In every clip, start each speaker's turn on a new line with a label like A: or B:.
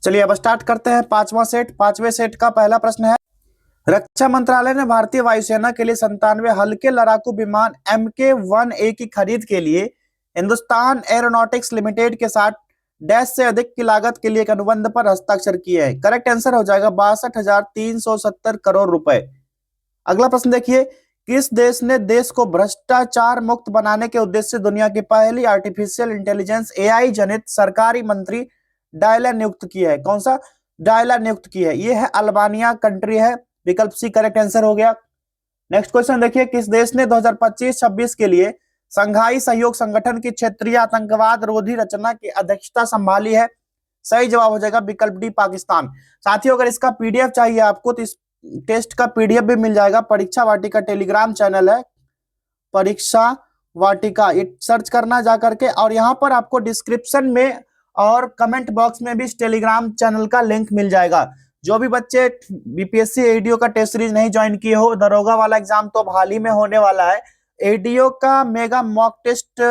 A: चलिए अब स्टार्ट करते हैं पांचवा सेट। पांचवें सेट का पहला प्रश्न है, रक्षा मंत्रालय ने भारतीय वायुसेना के लिए 97 हल्के लड़ाकू विमान MK-1A की खरीद के लिए हिंदुस्तान एरोनॉटिक्स लिमिटेड के साथ डैश से अधिक की लागत के लिए एक अनुबंध पर हस्ताक्षर किए हैं। करेक्ट आंसर हो जाएगा 62,370 करोड़ रुपए। अगला प्रश्न देखिए, किस देश ने देश को भ्रष्टाचार मुक्त बनाने के उद्देश्य से दुनिया की पहली आर्टिफिशियल इंटेलिजेंस AI जनित सरकारी मंत्री डायला नियुक्त की है? कौन सा डायला नियुक्त की है? ये है अल्बानिया कंट्री है। विकल्प सी करेक्ट आंसर हो गया। नेक्स्ट क्वेश्चन देखिए, किस देश ने 2025-26 के लिए संघाई सहयोग संगठन की क्षेत्रीय आतंकवाद रोधी रचना की अध्यक्षता संभाली है? सही जवाब हो जाएगा विकल्प डी, पाकिस्तान। साथियों, अगर इसका PDF चाहिए आपको तो इस टेस्ट का PDF भी मिल जाएगा। परीक्षा वाटिका टेलीग्राम चैनल है, परीक्षा वाटिका, ये सर्च करना जा करके, और यहाँ पर आपको डिस्क्रिप्शन में और कमेंट बॉक्स में भी इस टेलीग्राम चैनल का लिंक मिल जाएगा। जो भी बच्चे BPSC ADO का टेस्ट सीरीज नहीं ज्वाइन किए हो, दरोगा वाला एग्जाम तो अब हाल ही में होने वाला है। ADO का मेगा मॉक टेस्ट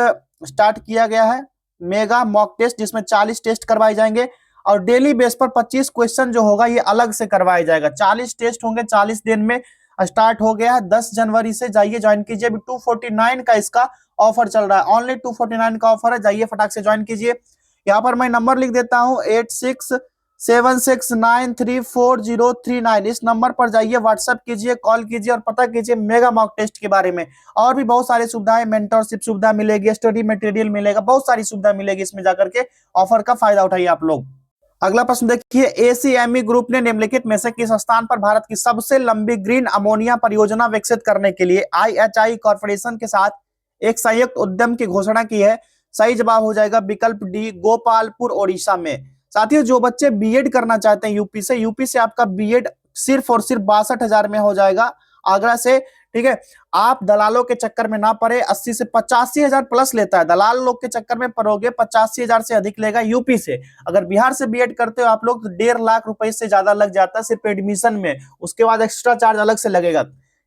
A: स्टार्ट किया गया है, मेगा मॉक टेस्ट, जिसमें 40 टेस्ट करवाए जाएंगे और डेली बेस पर 25 क्वेश्चन जो होगा ये अलग से करवाया जाएगा। 40 टेस्ट होंगे, 40 दिन में स्टार्ट हो गया है। 10 जनवरी से जाइए ज्वाइन कीजिए। अभी 249 का इसका ऑफर चल रहा है, ओनली 249 का ऑफर है, जाइए फटाक से ज्वाइन कीजिए। यहाँ पर मैं नंबर लिख देता हूँ 8676934039। इस नंबर पर जाइए, व्हाट्सएप कीजिए, कॉल कीजिए और पता कीजिए मेगा मॉक टेस्ट के बारे में। और भी बहुत सारी सुविधाएं, मेंटरशिप सुविधा मिलेगी, स्टडी मटेरियल मिलेगा, बहुत सारी सुविधा मिलेगी इसमें जाकर के। ऑफर का फायदा उठाइए आप लोग। अगला प्रश्न देखिए, ACME ग्रुप ने निम्नलिखित में से किस स्थान पर भारत की सबसे लंबी ग्रीन अमोनिया परियोजना विकसित करने के लिए IHI कॉर्पोरेशन के साथ एक संयुक्त उद्यम की घोषणा की है? सही जवाब हो जाएगा विकल्प डी, गोपालपुर ओडिशा में। साथियों, जो बच्चे BEd करना चाहते हैं यूपी से आपका BEd सिर्फ और सिर्फ 62,000 में हो जाएगा, आगरा से। ठीक है, आप दलालों के चक्कर में ना पड़े। 80 से 85,000 प्लस लेता है, दलाल लोग के चक्कर में पड़ोगे 85,000 से अधिक लेगा यूपी से। अगर बिहार से BEd करते हो आप लोग तो 1.5 लाख रुपए से ज्यादा लग जाता है सिर्फ एडमिशन में, उसके बाद एक्स्ट्रा चार्ज अलग से लगेगा।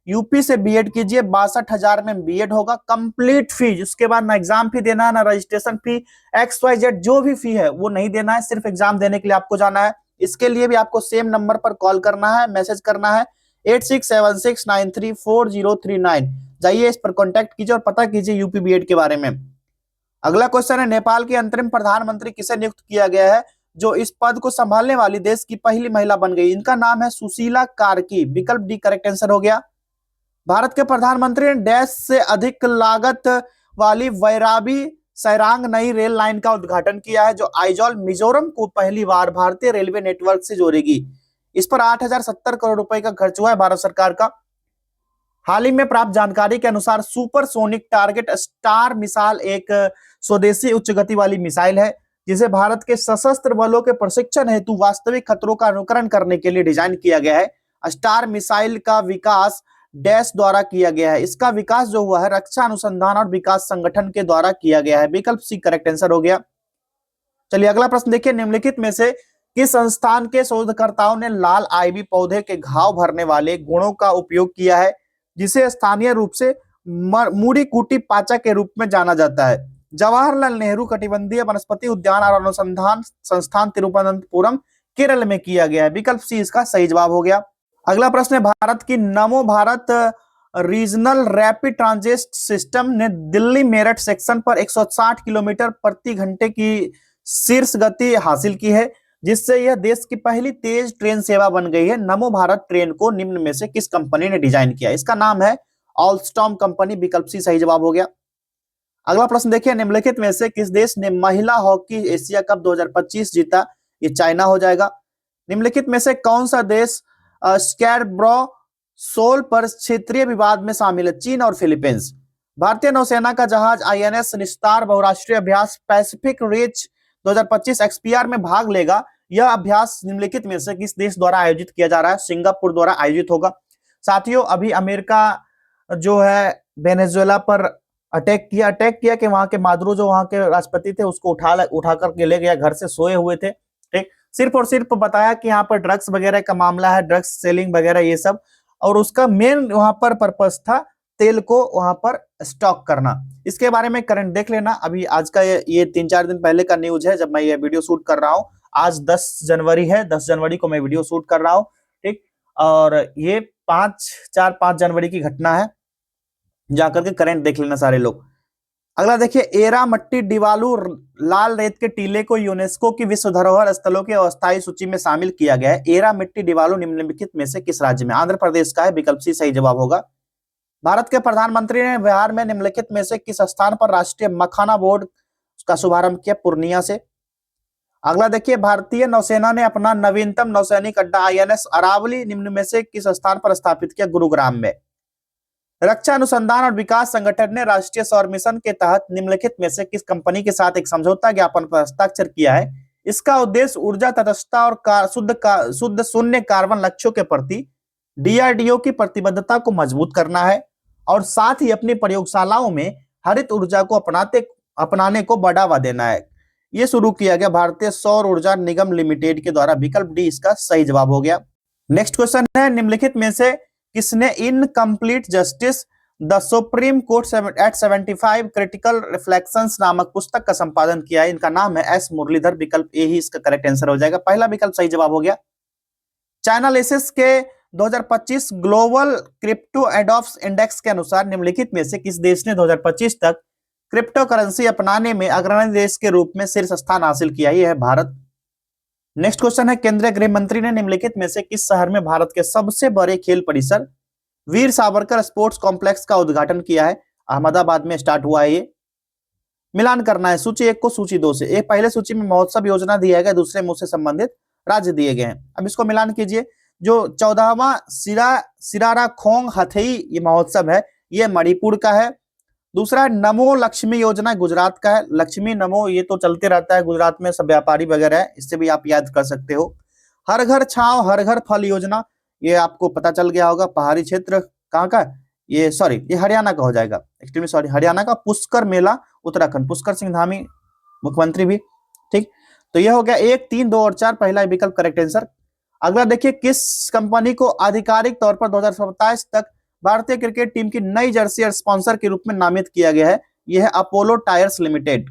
A: यूपी से BEd कीजिए, 62,000 में BEd होगा, कंप्लीट फीस। उसके बाद ना एग्जाम फी देना है, ना रजिस्ट्रेशन फी, XYZ जो भी फी है वो नहीं देना है, सिर्फ एग्जाम देने के लिए आपको जाना है। इसके लिए भी आपको सेम नंबर पर कॉल करना है, मैसेज करना है 8676934039। जाइए इस पर कॉन्टैक्ट कीजिए और पता कीजिए यूपी BEd के बारे में। अगला क्वेश्चन है, नेपाल के अंतरिम प्रधानमंत्री किसे नियुक्त किया गया है जो इस पद को संभालने वाली देश की पहली महिला बन गई? इनका नाम है सुशीला कार्की। विकल्प डी करेक्ट आंसर हो गया। भारत के प्रधानमंत्री ने डैश से अधिक लागत वाली वैराबी सैरांग नई रेल लाइन का उद्घाटन किया है, जो आइजॉल मिजोरम को पहली बार भारतीय रेलवे नेटवर्क से जोड़ेगी। इस पर 8,070 करोड़ रुपए का खर्च हुआ है भारत सरकार का। हाल ही में प्राप्त जानकारी के अनुसार सुपरसोनिक टारगेट स्टार मिसाइल एक स्वदेशी उच्च गति वाली मिसाइल है, जिसे भारत के सशस्त्र बलों के प्रशिक्षण हेतु वास्तविक खतरों का अनुकरण करने के लिए डिजाइन किया गया है। स्टार मिसाइल का विकास डैश द्वारा किया गया है। इसका विकास जो हुआ है रक्षा अनुसंधान और विकास संगठन के द्वारा किया गया है। विकल्प सी करेक्ट आंसर हो गया। चलिए अगला प्रश्न देखिए, निम्नलिखित में से किस संस्थान के शोधकर्ताओं ने लाल आईवी पौधे के घाव भरने वाले गुणों का उपयोग किया है, जिसे स्थानीय रूप से मूड़ीकुटी पाचा के रूप में जाना जाता है? जवाहरलाल नेहरू कटिबंधीय वनस्पति उद्यान और अनुसंधान संस्थान तिरुवनंतपुरम केरल में किया गया है। विकल्प सी इसका सही जवाब हो गया। अगला प्रश्न है, भारत की नमो Bharat regional rapid transit system ने दिल्ली मेरठ सेक्शन पर 160 किलोमीटर प्रति घंटे की शीर्ष गति हासिल की है, जिससे यह देश की पहली तेज ट्रेन सेवा बन गई है। नमो भारत ट्रेन को निम्न में से किस कंपनी ने डिजाइन किया? इसका नाम है ऑलस्टॉम कंपनी। विकल्प सी सही जवाब हो गया। अगला प्रश्न देखिए, निम्नलिखित में से किस देश ने महिला हॉकी एशिया कप 2025 जीता? ये चाइना हो जाएगा। निम्नलिखित में से कौन सा देश स्कैरब्रो सोल पर क्षेत्रीय विवाद में शामिल है? चीन और फिलीपींस। भारतीय नौसेना का जहाज INS निस्तार बहुराष्ट्रीय अभ्यास पैसिफिक रिच 2025 XPR में भाग लेगा। यह अभ्यास निम्नलिखित में से किस देश द्वारा आयोजित किया जा रहा है? सिंगापुर द्वारा आयोजित होगा। साथियों, अभी अमेरिका जो है वेनेजुएला पर अटैक किया कि वहां के मादुरो जो वहां के राष्ट्रपति थे उसको उठा करके ले गया, घर से सोए हुए थे। ठीक, सिर्फ और सिर्फ बताया कि यहाँ पर ड्रग्स वगैरह का मामला है, ड्रग्स सेलिंग वगैरह ये सब, और उसका मेन वहां पर पर्पस था तेल को वहां पर स्टॉक करना। इसके बारे में करंट देख लेना। अभी आज का ये 3-4 दिन पहले का न्यूज है जब मैं ये वीडियो शूट कर रहा हूँ। आज 10 जनवरी है, 10 जनवरी को मैं वीडियो शूट कर रहा हूँ, ठीक। और ये 5 जनवरी की घटना है, जाकर के करंट देख लेना सारे लोग। अगला देखिए, एरा मट्टी डिवालू लाल रेत के टीले को यूनेस्को की विश्व धरोहर स्थलों की अस्थायी सूची में शामिल किया गया है। एरा मिट्टी डिवालू निम्नलिखित में से किस राज्य में? आंध्र प्रदेश का है, विकल्प सी सही जवाब होगा। भारत के प्रधानमंत्री ने बिहार में निम्नलिखित में से किस स्थान पर राष्ट्रीय मखाना बोर्ड का शुभारंभ किया? पूर्णिया से। अगला देखिए, भारतीय नौसेना ने अपना नवीनतम नौसैनिक अड्डा INS अरावली निम्न में से किस स्थान पर स्थापित किया? गुरुग्राम में। रक्षा अनुसंधान और विकास संगठन ने राष्ट्रीय सौर मिशन के तहत निम्नलिखित में से किस कंपनी के साथ एक समझौता ज्ञापन पर हस्ताक्षर किया है? इसका उद्देश्य ऊर्जा तटस्थता और शुद्ध शून्य कार्बन लक्ष्यों के प्रति DRDO की प्रतिबद्धता को मजबूत करना है और साथ ही अपनी प्रयोगशालाओं में हरित ऊर्जा को अपनाने को बढ़ावा देना है। यह शुरू किया गया भारतीय सौर ऊर्जा निगम लिमिटेड के द्वारा। विकल्प डी इसका सही जवाब हो गया। नेक्स्ट क्वेश्चन है, निम्नलिखित में से किसने incomplete justice the supreme court at 75 critical reflections नामक पुस्तक का संपादन किया है? इनका नाम है S मुरलीधर। विकल्प ए ही इसका करेक्ट आंसर हो जाएगा। पहला विकल्प सही जवाब हो गया। चाइनालिसिस के 2025 ग्लोबल क्रिप्टो एडॉप्स इंडेक्स के अनुसार निम्नलिखित में से किस देश ने 2025 तक क्रिप्टो करेंसी अपनाने में अग्रणी देश के रूप में शीर्ष स्थान हासिल किया? यह है भारत। नेक्स्ट क्वेश्चन है, केंद्रीय गृह मंत्री ने निम्नलिखित में से किस शहर में भारत के सबसे बड़े खेल परिसर वीर सावरकर स्पोर्ट्स कॉम्प्लेक्स का उद्घाटन किया है? अहमदाबाद में स्टार्ट हुआ है। ये मिलान करना है सूची 1 को सूची 2 से। एक पहले सूची में महोत्सव योजना दिया गया, दूसरे मुंह से संबंधित राज्य दिए गए हैं। अब इसको मिलान कीजिए। जो 14वां सिरारा खोंग हथई ये महोत्सव है, ये मणिपुर का है। दूसरा नमो लक्ष्मी योजना गुजरात का है। लक्ष्मी नमो ये तो चलते रहता है, गुजरात में सब व्यापारी वगैरह है, इससे भी आप याद कर सकते हो। हर घर छांव हर घर फल योजना, ये आपको पता चल गया होगा। पहाड़ी क्षेत्र कहाँ का? ये हरियाणा का हो जाएगा, एक्चुअली सॉरी हरियाणा का। पुष्कर मेला उत्तराखंड, पुष्कर सिंह धामी मुख्यमंत्री भी, ठीक। तो ये हो गया 1, 3, 2 और 4, पहला विकल्प करेक्ट आंसर। अगला देखिए, किस कंपनी को आधिकारिक तौर पर 2027 तक भारतीय क्रिकेट टीम की नई जर्सी और स्पॉन्सर के रूप में नामित किया गया है? यह है अपोलो टायर्स लिमिटेड।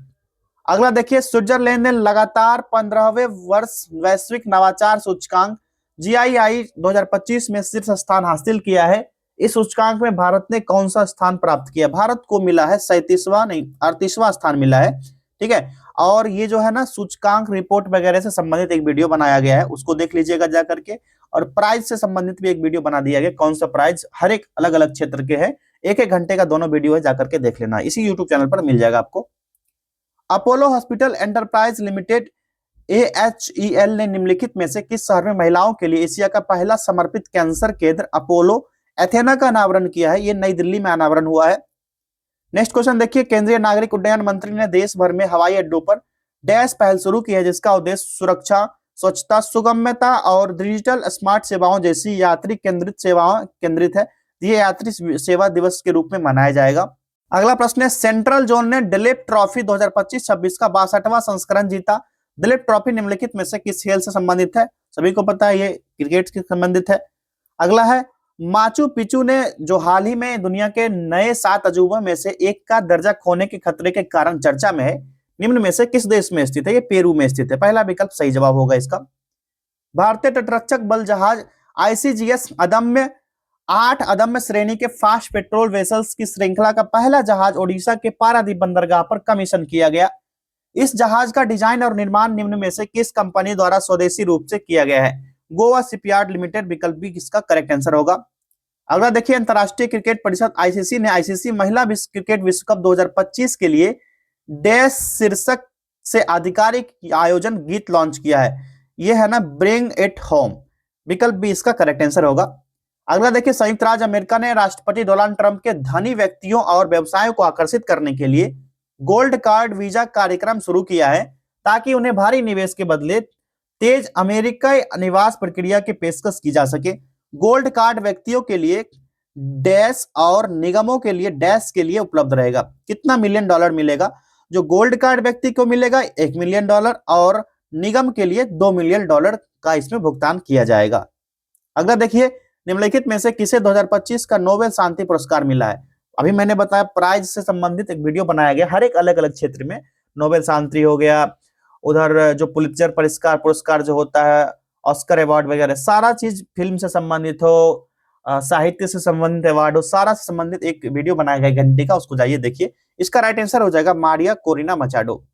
A: अगला देखिए, स्विट्जरलैंड ने लगातार 15वें वर्ष वैश्विक नवाचार सूचकांक GII 2025 में शीर्ष स्थान हासिल किया है। इस सूचकांक में भारत ने कौन सा स्थान प्राप्त किया? भारत को मिला है 38वां स्थान मिला है, ठीक है। और ये जो है ना सूचकांक रिपोर्ट वगैरह से संबंधित एक वीडियो बनाया गया है, उसको देख लीजिएगा जाकर के। और प्राइज से संबंधित भी एक वीडियो बना दिया गया, कौन सा प्राइज, हर एक अलग अलग क्षेत्र के हैं, 1-1 घंटे का दोनों वीडियो है, जाकर के देख लेना, इसी यूट्यूब चैनल पर मिल जाएगा आपको। Apollo hospital enterprise limited AHEL ने निम्नलिखित में से किस शहर में महिलाओं के लिए एशिया का पहला समर्पित कैंसर केंद्र अपोलो एथेना का अनावरण किया है? ये नई दिल्ली में अनावरण हुआ है। नेक्स्ट क्वेश्चन देखिए, केंद्रीय नागरिक उड्डयन मंत्री ने देश भर में हवाई अड्डों पर डैश पहल शुरू की है, जिसका उद्देश्य सुरक्षा, स्वच्छता, सुगम्यता और डिजिटल स्मार्ट सेवाओं जैसी यात्री केंद्रित सेवाओं केंद्रित है। ये यात्री सेवा दिवस के रूप में मनाया जाएगा। अगला प्रश्न है, सेंट्रल जोन ने दिलीप ट्रॉफी 2025-26 का 62वां संस्करण जीता। दिलीप ट्रॉफी निम्नलिखित में से किस खेल से संबंधित है? सभी को पता है ये क्रिकेट से संबंधित है। अगला है, माचू पिचू ने जो हाल ही में दुनिया के नए 7 अजूबों में से एक का दर्जा खोने के खतरे के कारण चर्चा में है, निम्न में से किस देश में स्थित है? ये पेरू में स्थित है। पहला विकल्प सही जवाब होगा इसका। भारतीय तटरक्षक बल जहाज ICGS 8 अदम्य श्रेणी के फास्ट पेट्रोल वेसल्स की श्रृंखला का पहला जहाज ओडिशा के पारादीप बंदरगाह पर कमीशन किया गया। इस जहाज का डिजाइन और निर्माण निम्न में से किस कंपनी द्वारा स्वदेशी रूप से किया गया है? Goa shipyard limited. विकल्प बी इसका करेक्ट आंसर होगा। अगला देखिए, अंतरराष्ट्रीय क्रिकेट परिषद ICC ने ICC महिला क्रिकेट विश्व कप 2025 के लिए डैश शीर्षक से आधिकारिक आयोजन गीत लॉन्च किया है। यह है ना ब्रिंग इट होम। विकल्प बी इसका करेक्ट आंसर होगा। अगला देखिए, संयुक्त राज्य अमेरिका ने राष्ट्रपति डोनाल्ड ट्रंप के धनी व्यक्तियों और व्यवसायों को आकर्षित करने के लिए गोल्ड कार्ड वीजा कार्यक्रम शुरू किया है, ताकि उन्हें भारी निवेश के बदले तेज अमेरिकी निवास प्रक्रिया की पेशकश की जा सके। गोल्ड कार्ड व्यक्तियों के लिए डैश और निगमों के लिए डैश के लिए उपलब्ध रहेगा। कितना $1 मिलियन मिलेगा? जो गोल्ड कार्ड व्यक्ति को मिलेगा $1 मिलियन और निगम के लिए $2 मिलियन का इसमें भुगतान किया जाएगा। अगला देखिए, निम्नलिखित में से किसे 2025 का नोबेल शांति पुरस्कार मिला है? अभी मैंने बताया प्राइज से संबंधित एक वीडियो बनाया गया, हर एक अलग अलग क्षेत्र में। नोबेल शांति हो गया, उधर जो पुलित्जर पुरस्कार जो होता है, ऑस्कर अवार्ड वगैरह, सारा चीज फिल्म से संबंधित हो, साहित्य से संबंधित अवार्ड हो, सारा से संबंधित एक वीडियो बनाया गया घंटे का, उसको जाइए देखिए। इसका राइट आंसर हो जाएगा मारिया कोरिना मचाडो।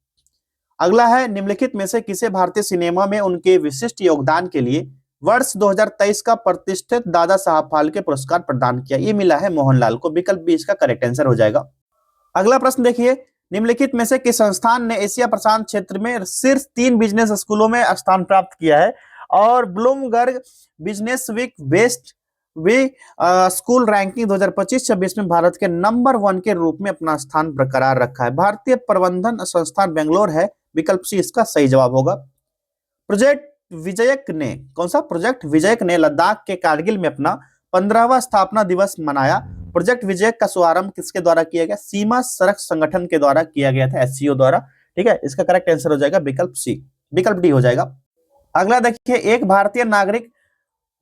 A: अगला है, निम्नलिखित में से किसे भारतीय सिनेमा में उनके विशिष्ट योगदान के लिए वर्ष 2023 का प्रतिष्ठित दादा साहब फाल्के पुरस्कार प्रदान किया? ये मिला है मोहनलाल को। विकल्प बी इसका करेक्ट आंसर हो जाएगा। अगला प्रश्न देखिए, निम्नलिखित में से किस संस्थान ने एशिया प्रशांत क्षेत्र में शीर्ष 3 बिजनेस स्कूलों में स्थान प्राप्त किया है और Bloomberg business week best B school ranking 2025-26 में भारत के नंबर 1 के रूप में अपना स्थान बरकरार रखा है? भारतीय प्रबंधन संस्थान बेंगलोर है। विकल्प सी इसका सही जवाब होगा। प्रोजेक्ट विजयक ने, कौन सा? प्रोजेक्ट विजयक ने लद्दाख के कारगिल में अपना 15वां स्थापना दिवस मनाया। प्रोजेक्ट विजयक का शुभारंभ किसके द्वारा किया गया? सीमा सड़क संगठन के द्वारा किया गया था, एससीओ द्वारा। ठीक है, इसका करेक्ट आंसर हो जाएगा विकल्प सी, विकल्प डी हो जाएगा। अगला देखिए, एक भारतीय नागरिक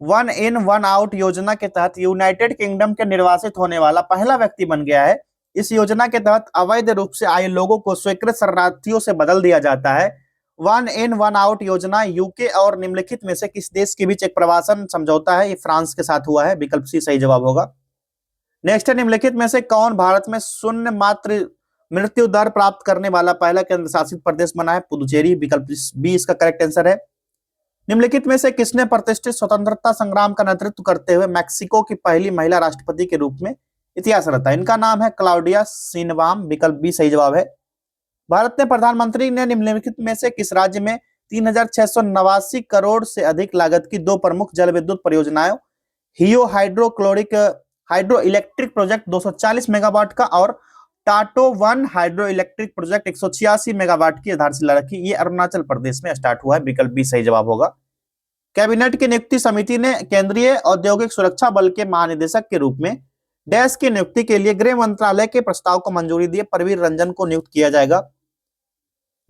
A: 1 इन 1 आउट योजना के तहत यूनाइटेड किंगडम के निर्वासित होने वाला पहला व्यक्ति बन गया है। इस योजना के तहत अवैध रूप से आए लोगों को स्वीकृत शरणार्थियों से बदल दिया जाता है। 1 इन 1 आउट योजना यूके और निम्नलिखित में से किस देश के बीच एक प्रवासन समझौता है? ये फ्रांस के साथ हुआ है। विकल्प सी सही जवाब होगा। नेक्स्ट है, निम्नलिखित में से कौन भारत में शून्य मात्र मृत्यु दर प्राप्त करने वाला पहला केंद्र शासित प्रदेश बना है? पुदुचेरी। विकल्प बी इसका करेक्ट आंसर है। निम्नलिखित में से किसने प्रतिष्ठित स्वतंत्रता संग्राम का नेतृत्व करते हुए मैक्सिको की पहली महिला राष्ट्रपति के रूप में इतिहास रचा? इनका नाम है क्लाउडिया शिनबाम। विकल्प बी सही जवाब है। भारत ने प्रधानमंत्री ने निम्नलिखित में से किस राज्य में 3689 करोड़ से अधिक लागत की 2 प्रमुख जल विद्युत परियोजनाओं हियो हाइड्रो इलेक्ट्रिक प्रोजेक्ट 240 मेगावाट का और टाटो 1 हाइड्रो इलेक्ट्रिक प्रोजेक्ट 186 मेगावाट की आधारशिला रखी? ये अरुणाचल प्रदेश में स्टार्ट हुआ है। विकल्प बी सही जवाब होगा। कैबिनेट की नियुक्ति समिति ने केंद्रीय औद्योगिक सुरक्षा बल के महानिदेशक के रूप में डैश की नियुक्ति के लिए गृह मंत्रालय के प्रस्ताव को मंजूरी दी। प्रवीर रंजन को नियुक्त किया जाएगा।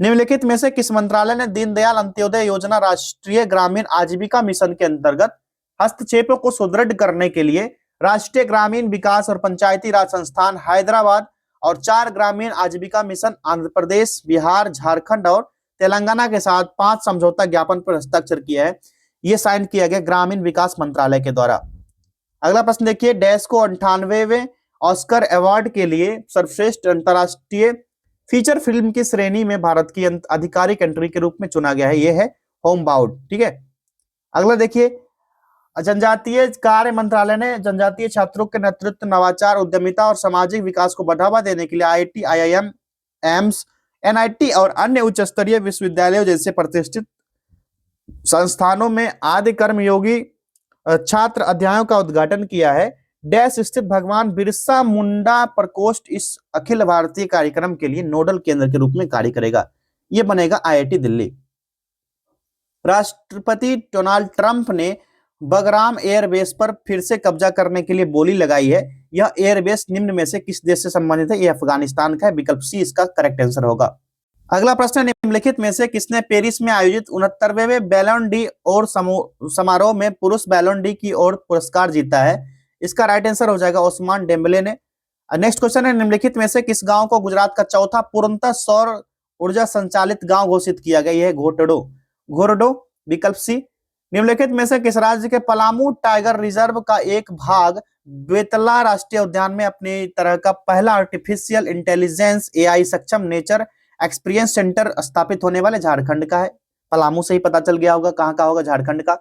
A: निम्नलिखित में से किस मंत्रालय ने दीनदयाल अंत्योदय योजना राष्ट्रीय ग्रामीण आजीविका मिशन के अंतर्गत हस्तक्षेपों को सुदृढ़ करने के लिए राष्ट्रीय ग्रामीण विकास और पंचायती राज संस्थान हैदराबाद और 4 ग्रामीण आजीविका मिशन आंध्र प्रदेश, बिहार, झारखंड और तेलंगाना के साथ 5 समझौता ज्ञापन पर हस्ताक्षर किया है? यह साइन किया गया ग्रामीण विकास मंत्रालय के द्वारा। अगला प्रश्न देखिए, डैश को 98वें ऑस्कर अवार्ड के लिए सर्वश्रेष्ठ अंतरराष्ट्रीय फीचर फिल्म की श्रेणी में भारत की आधिकारिक एंट्री के रूप में चुना गया है। यह है होम बाउंड। ठीक है, अगला देखिए, जनजातीय कार्य मंत्रालय ने जनजातीय छात्रों के नेतृत्व, नवाचार, उद्यमिता और सामाजिक विकास को बढ़ावा देने के लिए आईआईटी, आईआईएम, एम्स, एनआईटी और अन्य उच्च स्तरीय विश्वविद्यालयों जैसे प्रतिष्ठित संस्थानों में आदि कर्मयोगी छात्र अध्यायों का उद्घाटन किया है। डैश स्थित भगवान बिरसा मुंडा प्रकोष्ठ इस अखिल भारतीय कार्यक्रम के लिए नोडल केंद्र के रूप में कार्य करेगा। यह बनेगा आईआईटी दिल्ली। राष्ट्रपति डोनाल्ड ट्रंप ने बगराम एयरबेस पर फिर से कब्जा करने के लिए बोली लगाई है। यह एयरबेस निम्न में से किस देश से संबंधित है? यह अफगानिस्तान का है। विकल्प सी इसका करेक्ट आंसर होगा। अगला प्रश्न, निम्नलिखित में से किसने पेरिस में आयोजित 69वें बैलोन डी और समारोह में पुरुष बैलोन डी की ओर पुरस्कार जीता है? इसका राइट आंसर हो जाएगा ओस्मान डेम्बले ने। नेक्स्ट क्वेश्चन है, निम्नलिखित में से किस गांव को गुजरात का चौथा पूर्णतः सौर ऊर्जा संचालित गांव घोषित किया गया? है घोरडो। विकल्प सी। निम्नलिखित में से किस राज्य के पलामू टाइगर रिजर्व का एक भाग बेतला राष्ट्रीय उद्यान में अपनी तरह का पहला आर्टिफिशियल इंटेलिजेंस एआई सक्षम नेचर एक्सपीरियंस सेंटर स्थापित होने वाले? झारखंड का है। पलामू से ही पता चल गया होगा कहां का होगा, झारखंड का।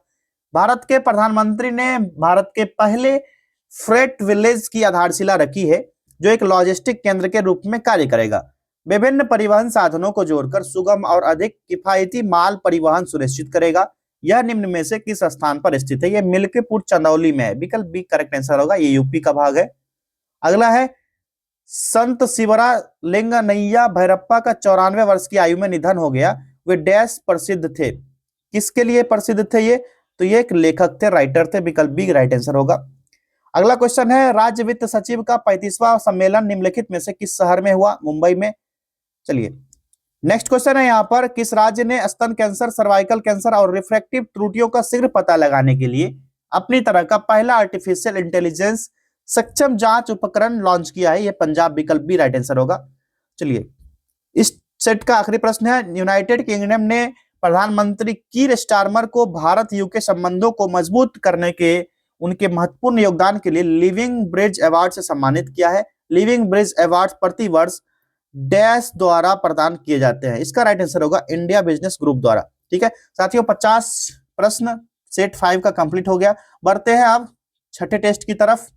A: भारत के प्रधानमंत्री ने भारत के पहले फ्रेट विलेज की आधारशिला रखी है जो एक लॉजिस्टिक केंद्र के रूप में कार्य करेगा। विभिन्न परिवहन साधनों को जोड़कर सुगम और अधिक किफायती माल परिवहन सुनिश्चित करेगा। यह निम्न में से किस स्थान पर स्थित है? यह मिल्कीपुर चंदौली में है। विकल्प बी करेक्ट आंसर होगा। ये यूपी का भाग है। अगला है, संत शिवरा लिंगनैया भैरप्पा का 94 वर्ष की आयु में निधन हो गया। वे डैश प्रसिद्ध थे? किसके लिए प्रसिद्ध थे ये? तो ये एक लेखक थे, राइटर थे। विकल्प बी राइट आंसर होगा। अगला क्वेश्चन है, राज्य वित्त सचिव का 35वां सम्मेलन निम्नलिखित में से किस शहर में हुआ? मुंबई में। चलिए नेक्स्ट क्वेश्चन है यहाँ पर, किस राज्य ने स्तन कैंसर, सर्वाइकल कैंसर और रिफ्रैक्टिव त्रुटियों का शीघ्र पता लगाने के लिए अपनी तरह का पहला आर्टिफिशियल इंटेलिजेंस सक्षम जांच उपकरण लॉन्च किया है? यह पंजाब। विकल्प बी राइट आंसर होगा। चलिए, इस सेट का आखिरी प्रश्न है, यूनाइटेड किंगडम ने प्रधानमंत्री कीर स्टारमर को भारत यूके संबंधों को मजबूत करने के उनके महत्वपूर्ण योगदान के लिए लिविंग ब्रिज अवार्ड से सम्मानित किया है। लिविंग ब्रिज अवार्ड प्रतिवर्ष डैश द्वारा प्रदान किए जाते हैं। इसका राइट आंसर होगा इंडिया बिजनेस ग्रुप द्वारा। ठीक है साथियों, 50 प्रश्न सेट 5 का कंप्लीट हो गया। बढ़ते हैं अब छठे टेस्ट की तरफ।